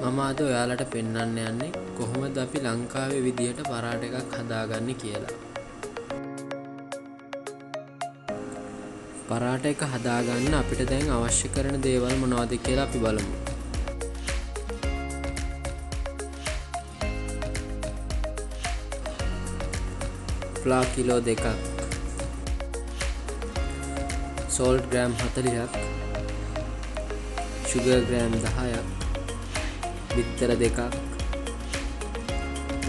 මම අද ඔයාලට පෙන්වන්න යන්නේ කොහොමද අපි ලංකාවේ විදියට පරාට එකක් හදාගන්නේ කියලා. පරාට එක හදාගන්න අපිට දැන් අවශ්‍ය කරන දේවල් මොනවද කියලා අපි බලමු. ෆ්ලා කිලෝ 2ක්, සෝල්ට් ග්‍රෑම් 40ක්, ෂුගර් ග්‍රෑම් 10ක්, බිත්තර 2ක්,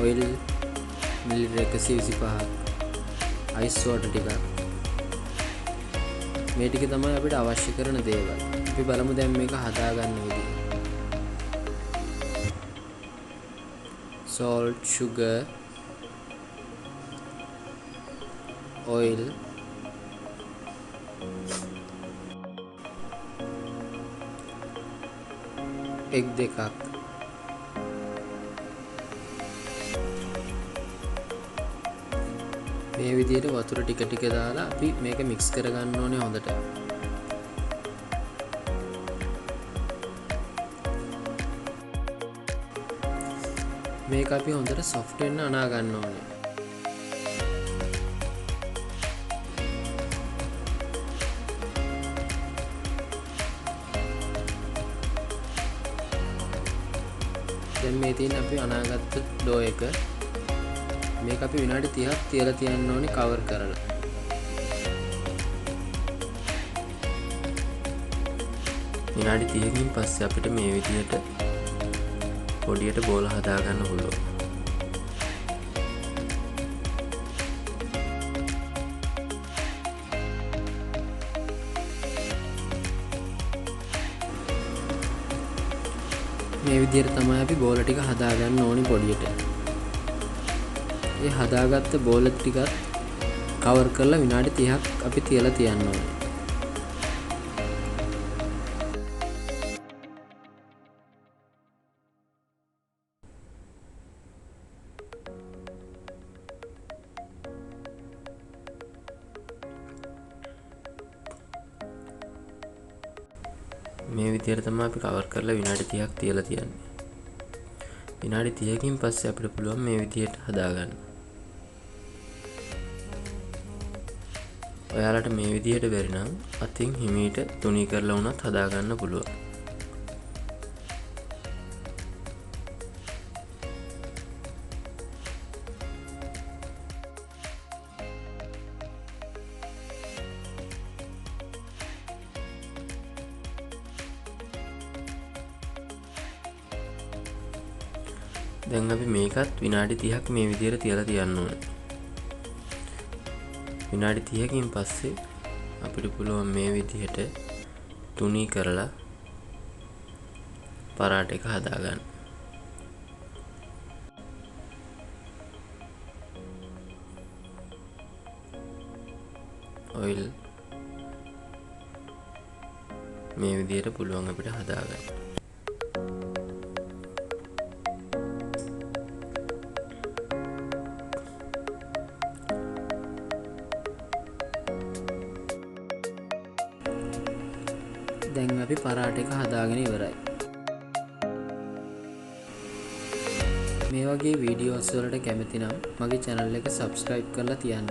ඔයිල් මිලිලිටර් 125ක්, අයිස් වෝටර් ටිකක්. මේ ටික තමයි අපිට අවශ්‍ය කරන දේවල්. අපි බලමු දැන් මේක හදාගන්න විදිහ. salt, sugar, oil, egg 2ක්, මේ විදිහට වතුර ටික ටික දාලා අපි මේක මික්ස් කරගන්න ඕනේ හොඳට. මේක අපි හොඳට සොෆ්ට් වෙන්න අනා ගන්න ඕනේ. දැන් මේ තියෙන අපි අනාගත්ත ඩෝ එක. මේක අපි විනාඩි 30ක් තියලා තියන්න ඕනේ කවර් කරලා. විනාඩි 30කින් පස්සේ අපිට මේ විදිහට පොඩියට බෝල හදා ගන්න පුළුවන්. මේ විදිහට තමයි අපි බෝල ටික හදා ගන්න ඕනේ පොඩියට. ඒ හදාගත්ත බෝල ටිකත් කවර් කරලා විනාඩි 30ක් අපි තියලා තියන්න ඕනේ. මේ විදිහට තමයි අපි කවර් කරලා විනාඩි 30ක් තියලා තියන්නේ. විනාඩි 30කින් පස්සේ අපිට පුළුවන් මේ විදිහට හදාගන්න. ඔයාලට මේ විදිහට බැරි නම් අතින් හිමීට තුනී කරලා වුණත් හදාගන්න පුළුවන්. දැන් අපි මේකත් විනාඩි 30ක් මේ විදිහට තියලා තියන්න ඕනේ. විනාඩි 30කින් පස්සේ අපිට පුළුවන් මේ විදිහට තුනී කරලා පරාට එක හදාගන්න. ඔයිල් මේ විදිහට පුළුවන් අපිට හදාගන්න. දැන් අපි පරාට එක හදාගෙන ඉවරයි. මේ වගේ වීඩියෝස් වලට කැමති නම් මගේ channel එක subscribe කරලා තියන්න.